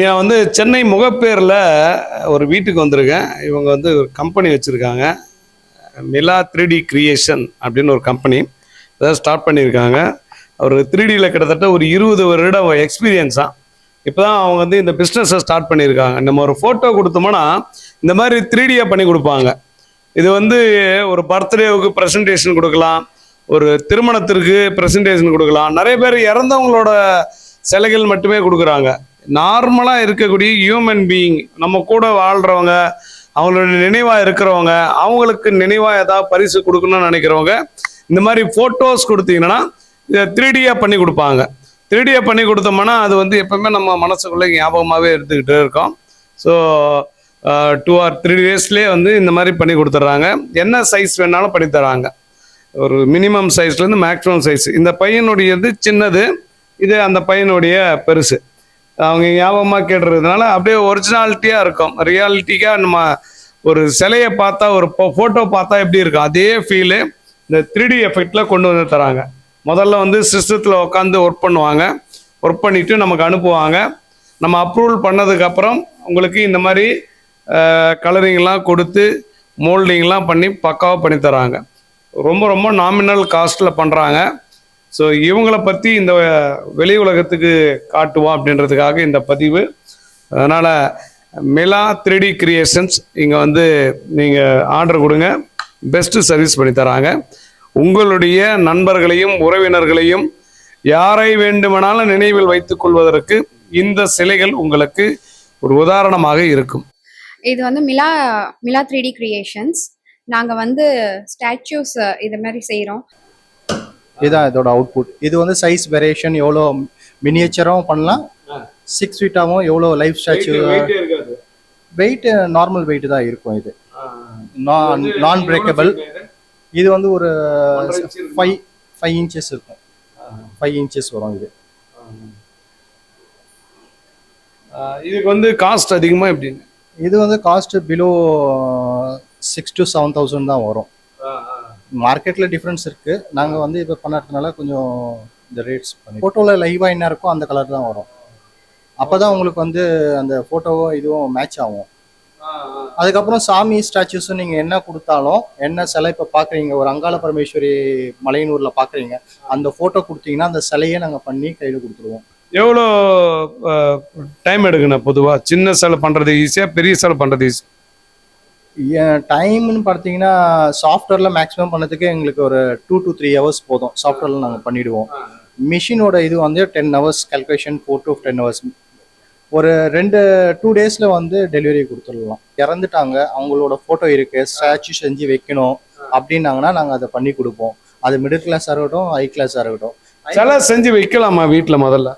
நான் வந்து சென்னை முகப்பேரில் ஒரு வீட்டுக்கு வந்திருக்கேன். இவங்க வந்து ஒரு கம்பெனி வச்சுருக்காங்க. மிலா 3D கிரியேஷன் அப்படின்னு ஒரு கம்பெனி அதாவது ஸ்டார்ட் பண்ணியிருக்காங்க. ஒரு 3Dயில் கிட்டத்தட்ட ஒரு 20 வருடம் எக்ஸ்பீரியன்ஸாக இப்போ தான் அவங்க வந்து இந்த பிஸ்னஸை ஸ்டார்ட் பண்ணியிருக்காங்க. நம்ம ஒரு ஃபோட்டோ கொடுத்தோம்னா இந்த மாதிரி 3Dயாக பண்ணி கொடுப்பாங்க. இது வந்து ஒரு பர்த்டேவுக்கு ப்ரெசன்டேஷன் கொடுக்கலாம், ஒரு திருமணத்திற்கு ப்ரெசன்டேஷன் கொடுக்கலாம். நிறைய பேர் இறந்தவங்களோட சிலைகள் மட்டுமே கொடுக்குறாங்க. நார்மலாக இருக்கக்கூடிய ஹியூமன் பீயிங், நம்ம கூட வாழ்கிறவங்க, அவங்களோட நினைவாக இருக்கிறவங்க, அவங்களுக்கு நினைவாக ஏதாவது பரிசு கொடுக்கணும்னு நினைக்கிறவங்க இந்த மாதிரி ஃபோட்டோஸ் கொடுத்தீங்கன்னா இதை 3Dயாக பண்ணி கொடுப்பாங்க. 3Dயாக பண்ணி கொடுத்தோம்னா அது வந்து எப்பவுமே நம்ம மனசுக்குள்ளே ஞாபகமாகவே எடுத்துக்கிட்டே இருக்கோம். ஸோ 2 or 3 daysலேயே வந்து இந்த மாதிரி பண்ணி கொடுத்துட்றாங்க. என்ன சைஸ் வேணாலும் பண்ணி தராங்க. ஒரு மினிமம் சைஸ்லேருந்து மேக்ஸிமம் சைஸ். இந்த பையனுடையது சின்னது, இது அந்த பையனுடைய பெருசு. அவங்க ஞாபகமாக கேட்டுறதுனால அப்படியே ஒரிஜினாலிட்டியாக இருக்கும். ரியாலிட்டிக்காக நம்ம ஒரு சிலையை பார்த்தா, ஒரு ஃபோட்டோ பார்த்தா எப்படி இருக்கும் அதே ஃபீலு இந்த 3D எஃபெக்டில் கொண்டு வந்து தராங்க. முதல்ல வந்து சிஸ்டத்தில் உட்காந்து ஒர்க் பண்ணுவாங்க. ஒர்க் பண்ணிவிட்டு நமக்கு அனுப்புவாங்க. நம்ம அப்ரூவல் பண்ணதுக்கப்புறம் உங்களுக்கு இந்த மாதிரி கலரிங்லாம் கொடுத்து மோல்டிங்லாம் பண்ணி பக்காவாக பண்ணி தராங்க. ரொம்ப ரொம்ப நாமினல் காஸ்ட்டில் பண்ணுறாங்க. ஸோ இவங்களை பற்றி இந்த வெளி உலகத்துக்கு காட்டுவோம் அப்படின்றதுக்காக இந்த பதிவு. அதனால் மிலா 3D கிரியேஷன்ஸ் இங்கே வந்து நீங்கள் ஆர்டர் கொடுங்க, பெஸ்ட்டு சர்வீஸ் பண்ணி தராங்க. உங்களுடைய நண்பர்களையும் உறவினர்களையும் யாரை வேண்டுமானாலும் நினைவில் வைத்துக் கொள்வதற்கு இந்த சிலைகள் உங்களுக்கு ஒரு உதாரணமாக இருக்கும். இது வந்து மிலா 3D கிரியேஷன்ஸ். நாங்கள் வந்து ஸ்டாச்சூஸ் இது மாதிரி செய்கிறோம். இதுதான் இதோட அவுட்புட். இது வந்து சைஸ் வேரியேஷன், எவ்வளோ மினியேச்சரும் பண்ணலாம், 6 ஃபீட்டாகவும் எவ்வளோ லைஃப் ஸ்டாச்சு. வெயிட் நார்மல் வெயிட் தான் இருக்கும். இது நான் பிரேக்கபிள். இது வந்து ஒரு 5 inches இருக்கும். 5 inches வரும். இதுக்கு வந்து காஸ்ட் அதிகமாக எப்படின்னு? இது வந்து காஸ்ட் பிலோ 6,000 to 7,000 தான் வரும். மார்க்கெட்டில் டிஃப்ரென்ஸ் இருக்குது. நாங்கள் வந்து இப்போ பண்ணுறதுனால கொஞ்சம் இந்த ரேட்ஸ் பண்ணி ஃபோட்டோவில் லைவாக என்ன இருக்கோ அந்த கலர் தான் வரும். அப்போ தான் உங்களுக்கு வந்து அந்த ஃபோட்டோவும் இதுவும் மேட்ச் ஆகும். அதுக்கப்புறம் சாமி ஸ்டாச்சூஸும் நீங்கள் என்ன கொடுத்தாலும், என்ன சிலை இப்போ பார்க்குறீங்க, ஒரு அங்காள பரமேஸ்வரி மலையனூரில் பார்க்குறீங்க, அந்த ஃபோட்டோ கொடுத்தீங்கன்னா அந்த சிலையை நாங்கள் பண்ணி கையில் கொடுத்துருவோம். எவ்வளோ டைம் எடுக்கணும் பொதுவாக? சின்ன சிலை பண்ணுறது ஈஸியாக, பெரிய சிலை பண்ணுறது ஈஸி? டைம்னு பார்த்தீங்கன்னா சாஃப்ட்வேரில் மேக்ஸிமம் பண்ணதுக்கு எங்களுக்கு ஒரு 2 to 3 hours போதும். சாஃப்ட்வேரில் நாங்கள் பண்ணிவிடுவோம். மிஷினோட இது வந்து 10 hours கேல்குலேஷன், 4 to 10 hours. ஒரு 2 days வந்து டெலிவரி கொடுத்துடலாம். இறந்துட்டாங்க, அவங்களோட ஃபோட்டோ இருக்குது, ஸ்டாச்சு செஞ்சு வைக்கணும் அப்படின்னாங்கன்னா நாங்கள் அதை பண்ணி கொடுப்போம். அது மிடில் கிளாஸாக இருக்கட்டும், ஹை கிளாஸாக இருக்கட்டும். சிலை செஞ்சு வைக்கலாமா வீட்டில் முதல்ல?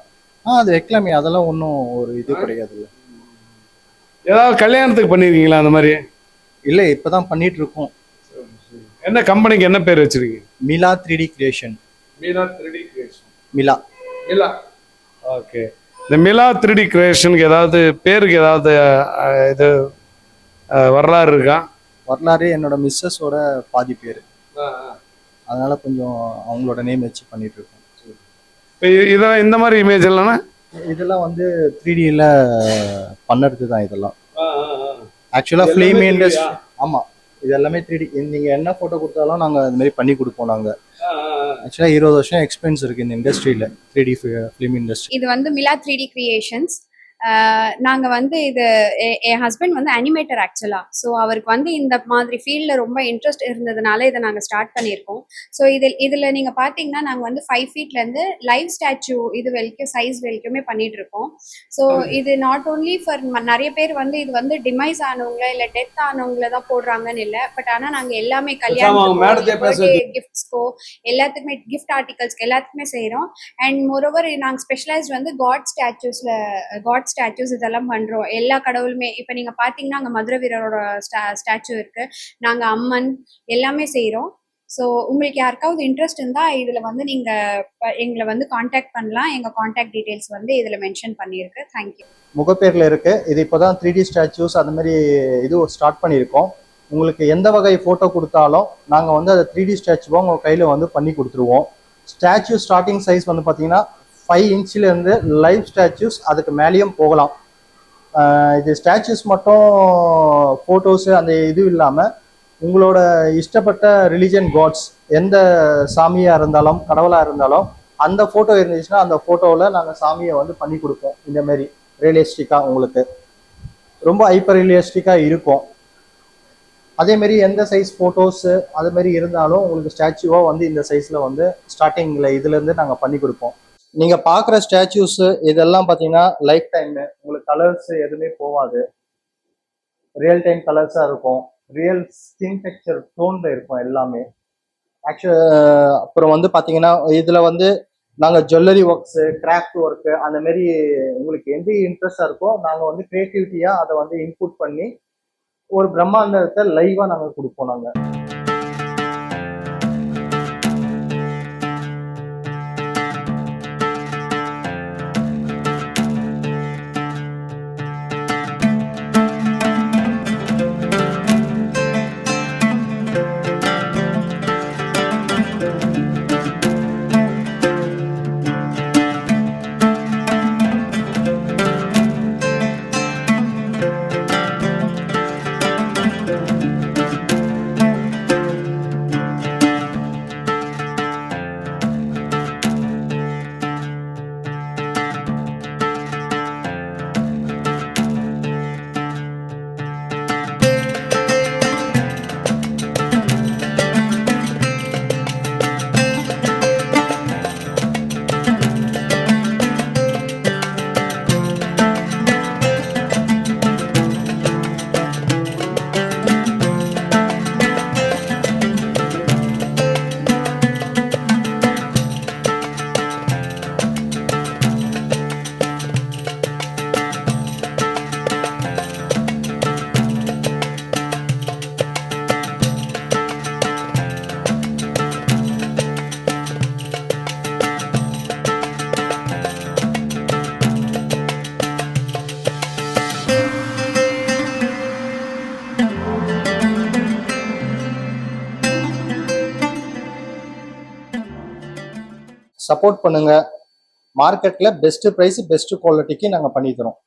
அது வைக்கலாமே, அதெல்லாம் ஒன்றும் ஒரு இது கிடையாது. இல்லை, ஏதாவது கல்யாணத்துக்கு பண்ணியிருக்கீங்களா அந்த மாதிரி? இல்லை, இப்போ தான் பண்ணிட்டு இருக்கோம். என்ன கம்பெனிக்கு என்ன பேர் வச்சிருக்கீங்க? மிலா 3D கிரியேஷன். மிலா 3D கிரியேஷன். மிலா. ஓகே. இந்த மிலா 3D கிரியேஷனுக்கு ஏதாவது பேருக்கு ஏதாவது இது வரலாறு இருக்கா? வரலாறு என்னோட மிஸ்ஸஸோட பாதி பேர், அதனால கொஞ்சம் அவங்களோட நேம் வச்சு பண்ணிட்டு இருக்கோம். இதெல்லாம் இந்த மாதிரி இமேஜ் இல்லைன்னா இதெல்லாம் வந்து 3Dயில் பண்ணுறது தான். இதெல்லாம் ஆக்சுவலாக ஃபிலிம் இண்டஸ்ட்ரி. ஆமாம், இது எல்லாமே 3D. நீங்கள் என்ன ஃபோட்டோ கொடுத்தாலும் நாங்கள் அது மாதிரி பண்ணி கொடுப்போம். நாங்கள் ஆக்சுவலாக 20 வருஷம் எக்ஸ்பீரியன்ஸ் இருக்குது இந்த இண்டஸ்ட்ரியில், 3D ஃபிலிம் இண்டஸ்ட்ரி. இது வந்து மிலா 3D கிரியேஷன்ஸ். நாங்கள் வந்து இது என் ஹஸ்பண்ட் வந்து அனிமேட்டர் ஆக்சுவலாக. ஸோ அவருக்கு வந்து இந்த மாதிரி ஃபீல்டில் ரொம்ப இன்ட்ரெஸ்ட் இருந்ததுனால இதை நாங்கள் ஸ்டார்ட் பண்ணியிருக்கோம். ஸோ இதில் நீங்கள் பார்த்தீங்கன்னா நாங்கள் வந்து 5 feetலேருந்து லைவ் ஸ்டாச்சு இது வரைக்கும் சைஸ் வரைக்குமே பண்ணிட்டு இருக்கோம். ஸோ இது நாட் ஓன்லி ஃபார் நிறைய பேர் வந்து இது வந்து டிமைஸ் ஆனவங்கள இல்லை டெத் ஆனவங்கள தான் போடுறாங்கன்னு இல்லை. பட் ஆனால் நாங்கள் எல்லாமே கல்யாணம், கிஃப்ட்ஸ்க்கோ, எல்லாத்துக்குமே கிஃப்ட் ஆர்டிகல்ஸ்க்கு எல்லாத்துக்குமே செய்கிறோம். அண்ட் மோரோவர் நாங்கள் ஸ்பெஷலைஸ்ட் வந்து காட் ஸ்டாச்சூஸ் இதெல்லாம் பண்றோம். எல்லா கடவுளுமே இப்போ நீங்க பாத்தீங்கன்னா அங்க மதுரை வீரரோட ஸ்டாச்சு இருக்கு. நாங்க அம்மன் எல்லாமே செய்யறோம். ஸோ உங்களுக்கு யாருக்காவது இன்ட்ரெஸ்ட் இருந்தா இதுல வந்து நீங்க எங்களை வந்து காண்டாக்ட் பண்ணலாம். எங்க காண்டாக்ட் டீடைல்ஸ் வந்து இதுல மென்ஷன் பண்ணியிருக்கு. தேங்க்யூ. முகப்பேர்ல இருக்கு. இது இப்போதான் 3D ஸ்டாச்சூஸ் அந்த மாதிரி இது ஸ்டார்ட் பண்ணியிருக்கோம். உங்களுக்கு எந்த வகை ஃபோட்டோ கொடுத்தாலும் நாங்கள் வந்து அதை 3D ஸ்டாச்சுவாக உங்கள் கையில் வந்து பண்ணி கொடுத்துருவோம். ஸ்டாச்சு ஸ்டார்டிங் சைஸ் வந்து பார்த்தீங்கன்னா 5 inchலேருந்து லைவ் ஸ்டாச்சூஸ் அதுக்கு மேலேயும் போகலாம். இது ஸ்டாச்சுஸ் மட்டும் ஃபோட்டோஸு அந்த இது இல்லாமல் உங்களோட இஷ்டப்பட்ட ரிலிஜன் காட்ஸ் எந்த சாமியாக இருந்தாலும் கடவுளாக இருந்தாலும் அந்த ஃபோட்டோ இருந்துச்சுன்னா அந்த ஃபோட்டோவில் நாங்கள் சாமியை வந்து பண்ணி கொடுப்போம். இந்தமாரி ரியலிஸ்டிக்காக உங்களுக்கு ரொம்ப ஹைப்பர் ரியலிஸ்டிக்காக இருக்கும். அதேமாரி எந்த சைஸ் ஃபோட்டோஸு அதுமாரி இருந்தாலும் உங்களுக்கு ஸ்டாச்சுவாக வந்து இந்த சைஸில் வந்து ஸ்டார்டிங்கில் இதுலேருந்து நாங்கள் பண்ணி கொடுப்போம். நீங்கள் பார்க்குற ஸ்டாச்சுஸு இதெல்லாம் பார்த்தீங்கன்னா லைஃப் டைமு, உங்களுக்கு கலர்ஸ் எதுவுமே போகாது, ரியல் டைம் கலர்ஸாக இருக்கும், ரியல் ஸ்கின் டெக்ஸ்சர் டோனில் இருக்கும் எல்லாமே. அப்புறம் வந்து பார்த்தீங்கன்னா இதில் வந்து நாங்கள் ஜுவல்லரி ஒர்க்ஸு, கிராஃப்ட் ஒர்க்கு அந்த மாதிரி உங்களுக்கு எந்த இன்ட்ரெஸ்டாக இருக்கோ நாங்கள் வந்து க்ரியேட்டிவிட்டியாக அதை வந்து இன்புட் பண்ணி ஒரு பிரம்மாண்டத்தை லைவாக நாங்கள் கொடுப்போம். நாங்கள் சப்போர்ட் பண்ணுங்க. மார்க்கெட்டில் பெஸ்ட் ப்ரைஸ் பெஸ்ட் குவாலிட்டிக்கு நாங்கள் பண்ணி தரோம்.